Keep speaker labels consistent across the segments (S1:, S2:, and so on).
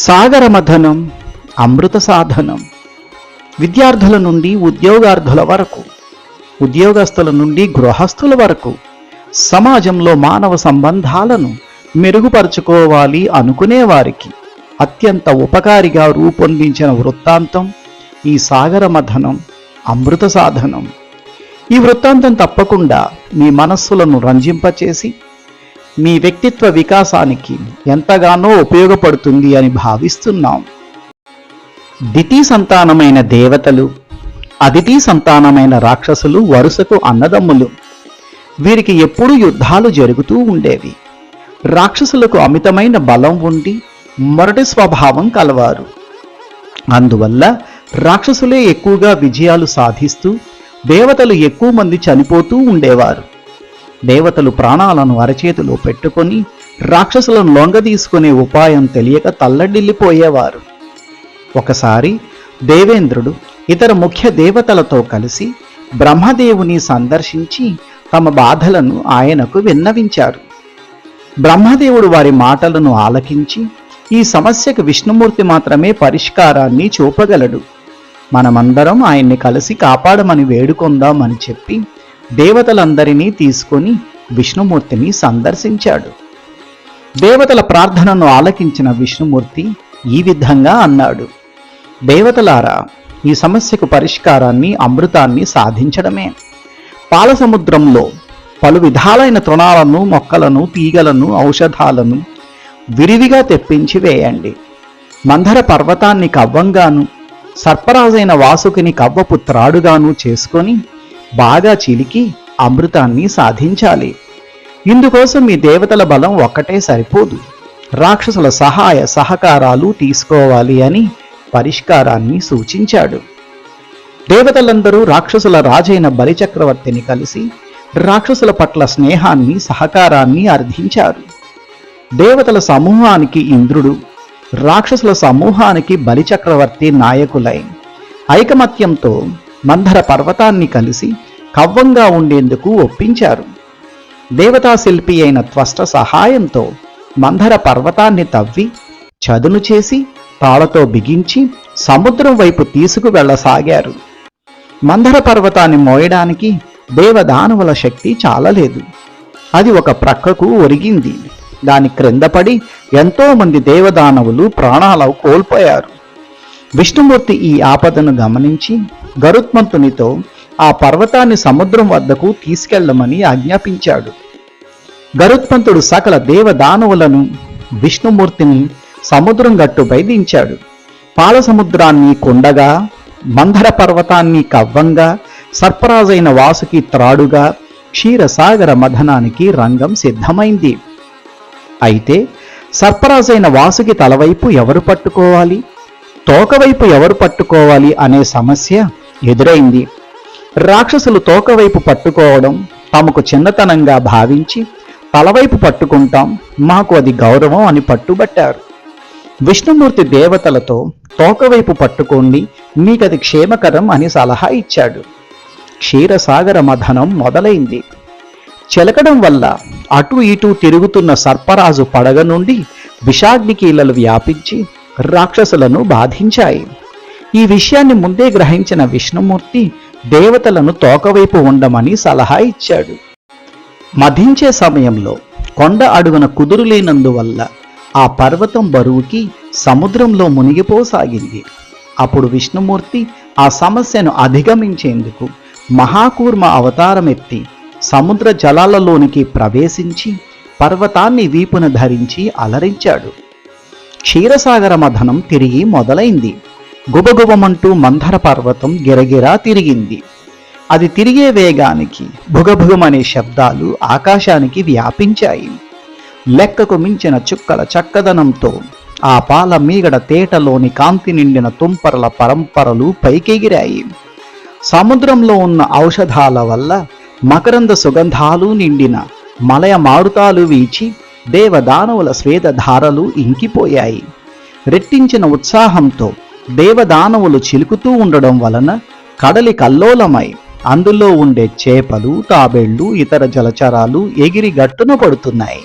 S1: సాగరమథనం, అమృత సాధనం. విద్యార్థుల నుండి ఉద్యోగార్థుల వరకు, ఉద్యోగస్తుల నుండి గృహస్థుల వరకు సమాజంలో మానవ సంబంధాలను మెరుగుపరుచుకోవాలి అనుకునే వారికి అత్యంత ఉపకారిగా రూపొందించిన వృత్తాంతం ఈ సాగరమథనం, అమృత సాధనం. ఈ వృత్తాంతం తప్పకుండా మీ మనస్సులను రంజింపచేసి మీ వ్యక్తిత్వ వికాసానికి ఎంతగానో ఉపయోగపడుతుంది అని భావిస్తున్నాం. దితి సంతానమైన దేవతలు, అదితి సంతానమైన రాక్షసులు వరుసకు అన్నదమ్ములు. వీరికి ఎప్పుడూ యుద్ధాలు జరుగుతూ ఉండేవి. రాక్షసులకు అమితమైన బలం ఉండి మొరటి స్వభావం కలవారు. అందువల్ల రాక్షసులే ఎక్కువగా విజయాలు సాధిస్తూ దేవతలు ఎక్కువ మంది చనిపోతూ ఉండేవారు. దేవతలు ప్రాణాలను అరచేతిలో పెట్టుకొని రాక్షసులను లొంగదీసుకునే ఉపాయం తెలియక తల్లడిల్లిపోయేవారు. ఒకసారి దేవేంద్రుడు ఇతర ముఖ్య దేవతలతో కలిసి బ్రహ్మదేవుని సందర్శించి తమ బాధలను ఆయనకు విన్నవించారు. బ్రహ్మదేవుడు వారి మాటలను ఆలకించి ఈ సమస్యకు విష్ణుమూర్తి మాత్రమే పరిష్కారాన్ని చూపగలడు, మనమందరం ఆయన్ని కలిసి కాపాడమని వేడుకొందామని చెప్పి దేవతలందరినీ తీసుకొని విష్ణుమూర్తిని సందర్శించాడు. దేవతల ప్రార్థనను ఆలకించిన విష్ణుమూర్తి ఈ విధంగా అన్నాడు: దేవతలారా, ఈ సమస్యకు పరిష్కారాన్ని, అమృతాన్ని సాధించడమే. పాలసముద్రంలో పలు విధాలైన తృణాలను, మొక్కలను, తీగలను, ఔషధాలను విరివిగా తెప్పించి వేయండి. మందర పర్వతాన్ని కవ్వంగాను, సర్పరాజైన వాసుకిని కవ్వపు త్రాడుగాను చేసుకొని బాగా చిలికి అమృతాన్ని సాధించాలి. ఇందుకోసం మీ దేవతల బలం ఒక్కటే సరిపోదు, రాక్షసుల సహాయ సహకారాలు తీసుకోవాలి అని పరిష్కారాన్ని సూచించాడు. దేవతలందరూ రాక్షసుల రాజైన బలిచక్రవర్తిని కలిసి రాక్షసుల పట్ల స్నేహాన్ని, సహకారాన్ని అర్థించారు. దేవతల సమూహానికి ఇంద్రుడు, రాక్షసుల సమూహానికి బలిచక్రవర్తి నాయకులై ఐకమత్యంతో మందర పర్వతాన్ని కలిసి కవ్వంగా ఉండేందుకు ఒప్పించారు. దేవతా శిల్పి అయిన త్వష్ట సహాయంతో మందర పర్వతాన్ని తవ్వి చదును చేసి తాళతో బిగించి సముద్రం వైపు తీసుకువెళ్ళసాగారు. మందర పర్వతాన్ని మోయడానికి దేవదానవుల శక్తి చాలలేదు. అది ఒక ప్రక్కకు ఒరిగింది. దాని క్రిందపడి ఎంతో మంది దేవదానవులు ప్రాణాలు కోల్పోయారు. విష్ణుమూర్తి ఈ ఆపదను గమనించి గరుత్మంతునితో ఆ పర్వతాన్ని సముద్రం వద్దకు తీసుకెళ్లమని ఆజ్ఞాపించాడు. గరుత్మంతుడు సకల దేవదానవులను, విష్ణుమూర్తిని సముద్రం గట్టుపై దించాడు. పాలసముద్రాన్ని కొండగా, మందర పర్వతాన్ని కవ్వంగా, సర్పరాజైన వాసుకి త్రాడుగా క్షీరసాగర మథనానికి రంగం సిద్ధమైంది. అయితే సర్పరాజైన వాసుకి తలవైపు ఎవరు పట్టుకోవాలి, తోకవైపు ఎవరు పట్టుకోవాలి అనే సమస్య ఎదురైంది. రాక్షసులు తోకవైపు పట్టుకోవడం తమకు చిన్నతనంగా భావించి తలవైపు పట్టుకుంటాం, మాకు అది గౌరవం అని పట్టుబట్టారు. విష్ణుమూర్తి దేవతలతో తోకవైపు పట్టుకోండి, మీకది క్షేమకరం అని సలహా ఇచ్చాడు. క్షీరసాగర మథనం మొదలైంది. చిలకడం వల్ల అటు ఇటు తిరుగుతున్న సర్పరాజు పడగ నుండి విషాగ్నికీలలు వ్యాపించి రాక్షసులను బాధించాయి. ఈ విషయాన్ని ముందే గ్రహించిన విష్ణుమూర్తి దేవతలను తోకవైపు ఉండమని సలహా ఇచ్చాడు. మధించే సమయంలో కొండ అడుగున కుదురులేనందువల్ల ఆ పర్వతం బరువుకి సముద్రంలో మునిగిపోసాగింది. అప్పుడు విష్ణుమూర్తి ఆ సమస్యను అధిగమించేందుకు మహాకూర్మ అవతారమెత్తి సముద్ర జలాలలోనికి ప్రవేశించి పర్వతాన్ని వీపున ధరించి అలరించాడు. క్షీరసాగర మథనం తిరిగి మొదలైంది. గుబగుబమంటూ మందర పర్వతం గిరగిరా తిరిగింది. అది తిరిగే వేగానికి భుగభుగమనే శబ్దాలు ఆకాశానికి వ్యాపించాయి. లెక్కకు మించిన చుక్కల చక్కదనంతో ఆ పాల మీగడ తేటలోని కాంతి నిండిన తుంపరల పరంపరలు పైకెగిరాయి. సముద్రంలో ఉన్న ఔషధాల వల్ల మకరంద సుగంధాలు నిండిన మలయ మారుతాలు వీచి దేవదానవుల స్వేదధారలు ఇంకిపోయాయి. రెట్టించిన ఉత్సాహంతో దేవదానవులు చిలుకుతూ ఉండడం వలన కడలి కల్లోలమై అందులో ఉండే చేపలు, తాబేళ్లు, ఇతర జలచరాలు ఎగిరి గట్టున పడుతున్నాయి.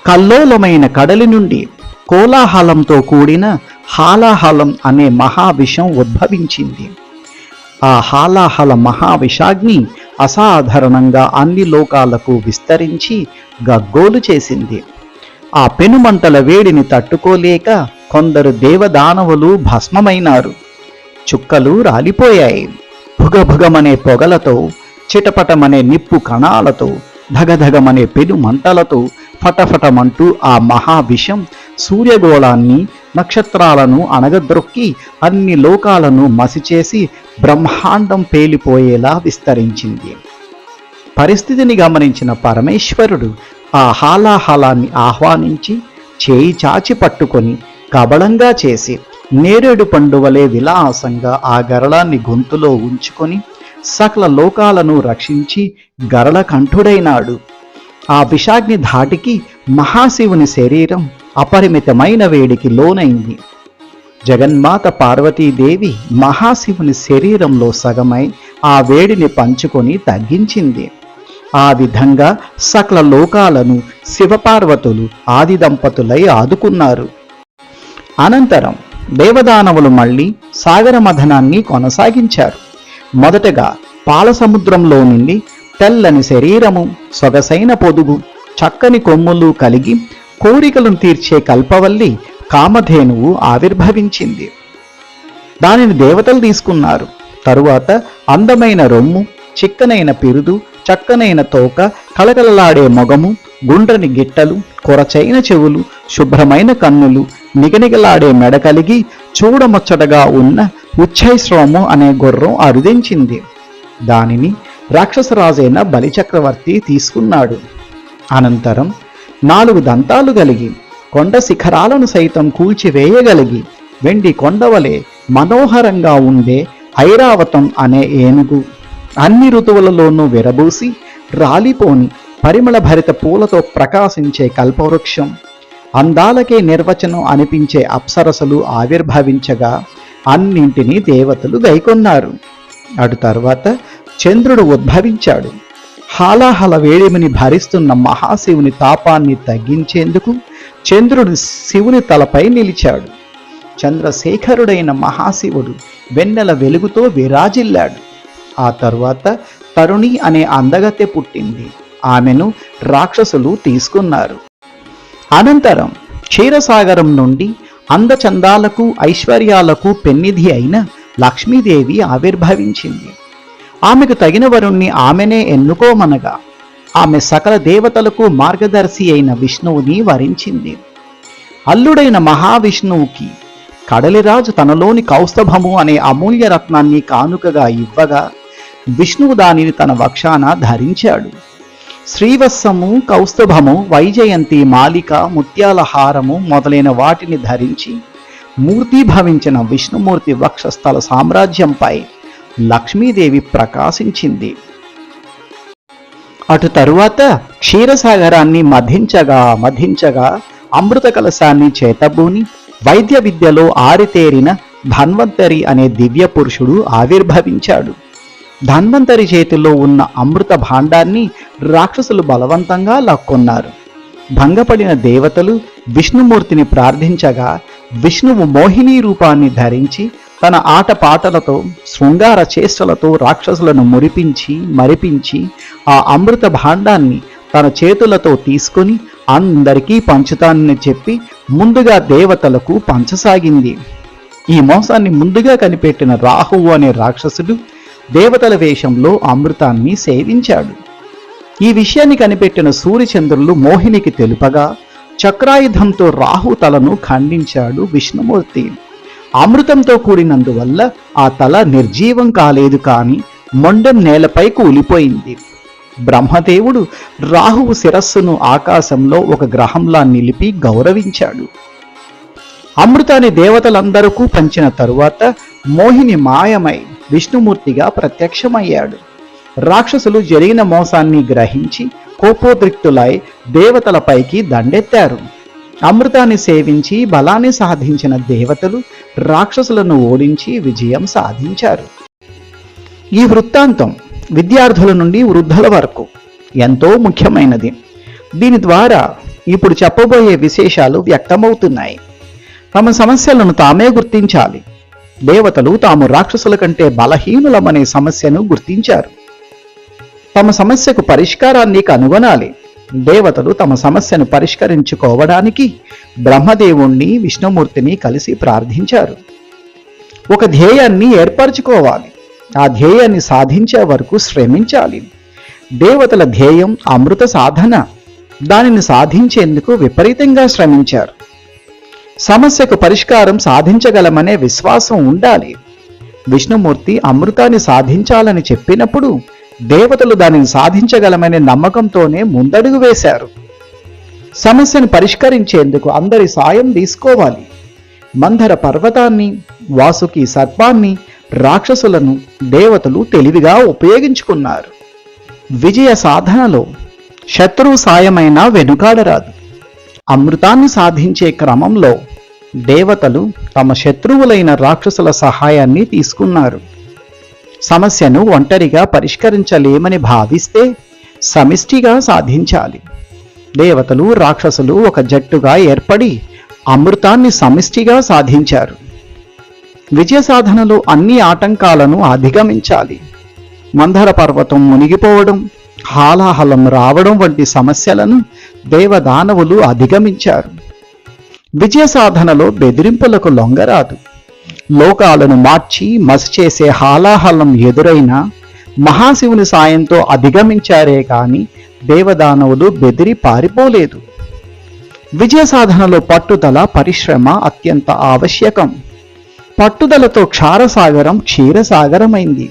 S1: కల్లోలమైన కడలి నుండి కోలాహలంతో కూడిన హాలాహలం అనే మహావిషం ఉద్భవించింది. ఆ హాలాహల మహావిషాగ్ని అసాధారణంగా అన్ని లోకాలకు విస్తరించి గగ్గోలు చేసింది. ఆ పెనుమంటల వేడిని తట్టుకోలేక కొందరు దేవదానవులు భస్మమైనారు. చుక్కలు రాలిపోయాయి. భుగభుగమనే పొగలతో, చిటపటమనే నిప్పు కణాలతో, ధగధగమనే పెను మంటలతో ఫటఫటమంటూ ఆ మహావిషం సూర్యగోళాన్ని, నక్షత్రాలను అణగద్రొక్కి అన్ని లోకాలను మసిచేసి బ్రహ్మాండం పేలిపోయేలా విస్తరించింది. పరిస్థితిని గమనించిన పరమేశ్వరుడు ఆ హాలాహలాన్ని ఆహ్వానించి చేయి చాచి పట్టుకొని కబళంగా చేసి నేరేడు పండువలే విలాసంగా ఆ గరళాన్ని గొంతులో ఉంచుకొని సకల లోకాలను రక్షించి గరళకంఠుడైనాడు. ఆ విషాగ్ని ధాటికి మహాశివుని శరీరం అపరిమితమైన వేడికి లోనైంది. జగన్మాత పార్వతీదేవి మహాశివుని శరీరంలో సగమై ఆ వేడిని పంచుకొని తగ్గించింది. ఆ విధంగా సకల లోకాలను శివపార్వతులు ఆది దంపతులై ఆదుకున్నారు. అనంతరం దేవదానవులు మళ్ళీ సాగర మథనాన్ని కొనసాగించారు. మొదటగా పాలసముద్రంలో నుండి తెల్లని శరీరము, సొగసైన పొదుగు, చక్కని కొమ్ములు కలిగి కోరికలను తీర్చే కల్పవల్లి కామధేనువు ఆవిర్భవించింది. దానిని దేవతలు తీసుకున్నారు. తరువాత అందమైన రొమ్ము, చిక్కనైన పిరుదు, చక్కనైన తోక, కళకళలాడే మొగము, గుండ్రని గిట్టలు, కొరచైన చెవులు, శుభ్రమైన కన్నులు, నిగనిగలాడే మెడ కలిగి చూడముచ్చటగా ఉన్న ఉచ్చైశ్రవము అనే గుర్రం అరుదించింది. దానిని రాక్షసరాజైన బలిచక్రవర్తి తీసుకున్నాడు. అనంతరం 4 దంతాలు కలిగి కొండ శిఖరాలను సైతం కూల్చివేయగలిగి వెండి కొండవలే మనోహరంగా ఉండే ఐరావతం అనే ఏనుగు, అన్ని ఋతువులలోనూ విరబూసి రాలిపోని పరిమళ భరిత పూలతో ప్రకాశించే కల్పవృక్షం, అందాలకే నిర్వచనం అనిపించే అప్సరసలు ఆవిర్భవించగా అన్నింటినీ దేవతలు గైకొన్నారు. అటు తర్వాత చంద్రుడు ఉద్భవించాడు. హాలాహల వేడిమిని భరిస్తున్న మహాశివుని తాపాన్ని తగ్గించేందుకు చంద్రుడు శివుని తలపై నిలిచాడు. చంద్రశేఖరుడైన మహాశివుడు వెన్నెల వెలుగుతో విరాజిల్లాడు. ఆ తరువాత తరుణి అనే అందగత్తె పుట్టింది. ఆమెను రాక్షసులు తీసుకున్నారు. అనంతరం క్షీరసాగరం నుండి అందచందాలకు, ఐశ్వర్యాలకు పెన్నిధి అయిన లక్ష్మీదేవి ఆవిర్భవించింది. ఆమెకు తగిన వరుణ్ణి ఆమెనే ఎన్నుకోమనగా ఆమె సకల దేవతలకు మార్గదర్శి అయిన విష్ణువుని వరించింది. అల్లుడైన మహావిష్ణువుకి కడలిరాజు తనలోని కౌస్తభము అనే అమూల్య రత్నాన్ని కానుకగా ఇవ్వగా విష్ణువు దానిని తన వక్షాన ధరించాడు. శ్రీవత్సము, కౌస్తభము, వైజయంతి మాలిక, ముత్యాల హారము మొదలైన వాటిని ధరించి మూర్తిభవించిన విష్ణుమూర్తి వక్షస్థల సామ్రాజ్యంపై లక్ష్మీదేవి ప్రకాశించింది. అటు తరువాత క్షీరసాగరాన్ని మధించగా అమృత కలశాన్ని చేతబూని వైద్య విద్యలో ఆరితేరిన ధన్వంతరి అనే దివ్య పురుషుడు ఆవిర్భవించాడు. ధన్వంతరి చేతిలో ఉన్న అమృత భాండాన్ని రాక్షసులు బలవంతంగా లాక్కొన్నారు. భంగపడిన దేవతలు విష్ణుమూర్తిని ప్రార్థించగా విష్ణువు మోహిని రూపాన్ని ధరించి తన ఆటపాటలతో, శృంగార చేష్టలతో రాక్షసులను మురిపించి మరిపించి ఆ అమృత భాండాన్ని తన చేతులతో తీసుకొని అందరికీ పంచుతానని చెప్పి ముందుగా దేవతలకు పంచసాగింది. ఈ మోసాన్ని ముందుగా కనిపెట్టిన రాహువు అనే రాక్షసుడు దేవతల వేషంలో అమృతాన్ని సేవించాడు. ఈ విషయాన్ని కనిపెట్టిన సూర్యచంద్రులు మోహినికి తెలుపగా చక్రాయుధంతో రాహు తలను ఖండించాడు విష్ణుమూర్తి. అమృతంతో కూడినందువల్ల ఆ తల నిర్జీవం కాలేదు, కానీ మొండెం నేలపై కూలిపోయింది. బ్రహ్మదేవుడు రాహువు శిరస్సును ఆకాశంలో ఒక గ్రహంలా నిలిపి గౌరవించాడు. అమృతాన్ని దేవతలందరికీ పంచిన తరువాత మోహిని మాయమై విష్ణుమూర్తిగా ప్రత్యక్షమయ్యాడు. రాక్షసులు జరిగిన మోసాన్ని గ్రహించి కోపోద్రిక్తులై దేవతలపైకి దండెత్తారు. అమృతాన్ని సేవించి బలాన్ని సాధించిన దేవతలు రాక్షసులను ఓడించి విజయం సాధించారు. ఈ వృత్తాంతం విద్యార్థుల నుండి వృద్ధుల వరకు ఎంతో ముఖ్యమైనది. దీని ద్వారా ఇప్పుడు చెప్పబోయే విశేషాలు వ్యక్తమవుతున్నాయి. తమ సమస్యలను తామే గుర్తించాలి. దేవతలు తాము రాక్షసుల కంటే బలహీనులమనే సమస్యను గుర్తించారు. తమ సమస్యకు పరిష్కారాన్ని కనుగొనాలి. దేవతలు తమ సమస్యను పరిష్కరించుకోవడానికి బ్రహ్మదేవుణ్ణి, విష్ణుమూర్తిని కలిసి ప్రార్థించారు. ఒక ధ్యేయాన్ని ఏర్పరచుకోవాలి. ఆ ధ్యేయాన్ని సాధించే వరకు శ్రమించాలి. దేవతల ధ్యేయం అమృత సాధన. దానిని సాధించేందుకు విపరీతంగా శ్రమించారు. సమస్యకు పరిష్కారం సాధించగలమనే విశ్వాసం ఉండాలి. విష్ణుమూర్తి అమృతాన్ని సాధించాలని చెప్పినప్పుడు దేవతలు దానిని సాధించగలమనే నమ్మకంతోనే ముందడుగు వేశారు. సమస్యను పరిష్కరించేందుకు అందరి సాయం తీసుకోవాలి. మందర పర్వతాన్ని, వాసుకి సర్పాన్ని, రాక్షసులను దేవతలు తెలివిగా ఉపయోగించుకున్నారు. విజయ సాధనలో శత్రువు సాయమైనా వెనుకాడరాదు. అమృతాన్ని సాధించే క్రమంలో దేవతలు తమ శత్రువులైన రాక్షసుల సహాయాన్ని తీసుకున్నారు. సమస్యను ఒంటరిగా పరిష్కరించలేమని భావిస్తే సమిష్టిగా సాధించాలి. దేవతలు, రాక్షసులు ఒక జట్టుగా ఏర్పడి అమృతాన్ని సమిష్టిగా సాధించారు. విజయ సాధనలో అన్ని ఆటంకాలను అధిగమించాలి. మందర పర్వతం మునిగిపోవడం, హాలాహలం రావడం వంటి సమస్యలను దేవదానవులు అధిగమించారు. విజయ సాధనలో బెదిరింపులకు లొంగరాదు. లోకాలను మార్చి మసి చేసే హాలాహలం ఎదురైనా మహాశివుని సాయంతో అధిగమించారే కాని దేవదానవులు బెదిరి పారిపోలేదు. విజయ సాధనలో పట్టుదల, పరిశ్రమ అత్యంత ఆవశ్యకం. పట్టుదలతో క్షారసాగరం క్షీరసాగరమైంది.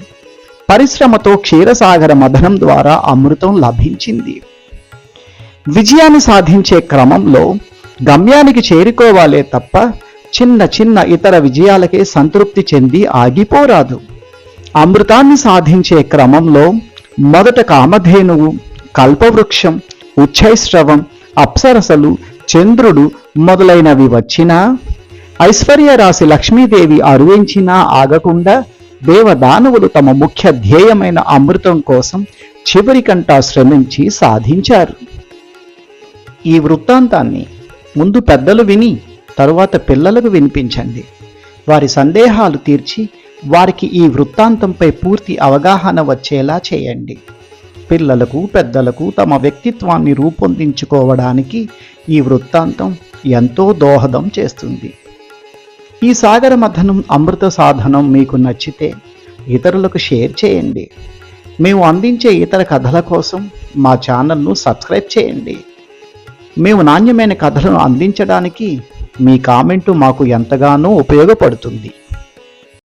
S1: పరిశ్రమతో క్షీరసాగర మథనం ద్వారా అమృతం లభించింది. విజయాన్ని సాధించే క్రమంలో గమ్యానికి చేరుకోవాలే తప్ప చిన్న చిన్న ఇతర విజయాలకే సంతృప్తి చెంది ఆగిపోరాదు. అమృతాన్ని సాధించే క్రమంలో మొదట కామధేనువు, కల్పవృక్షం, ఉచ్చైశ్రవం, అప్సరసలు, చంద్రుడు మొదలైనవి వచ్చినా, ఐశ్వర్యరాశి లక్ష్మీదేవి అరువించినా ఆగకుండా దేవదానవులు తమ ముఖ్య ధ్యేయమైన అమృతం కోసం చివరికంటా శ్రమించి సాధించారు. ఈ వృత్తాంతాన్ని ముందు పెద్దలు విని తరువాత పిల్లలకు వినిపించండి. వారి సందేహాలు తీర్చి వారికి ఈ వృత్తాంతంపై పూర్తి అవగాహన వచ్చేలా చేయండి. పిల్లలకు, పెద్దలకు తమ వ్యక్తిత్వాన్ని రూపొందించుకోవడానికి ఈ వృత్తాంతం ఎంతో దోహదం చేస్తుంది. ఈ సాగర మథనం, అమృత సాధనం మీకు నచ్చితే ఇతరులకు షేర్ చేయండి. మేము అందించే ఇతర కథల కోసం మా ఛానల్ను సబ్స్క్రైబ్ చేయండి. మేము నాణ్యమైన కథలను అందించడానికి మీ కామెంటు మాకు ఎంతగానో ఉపయోగపడుతుంది.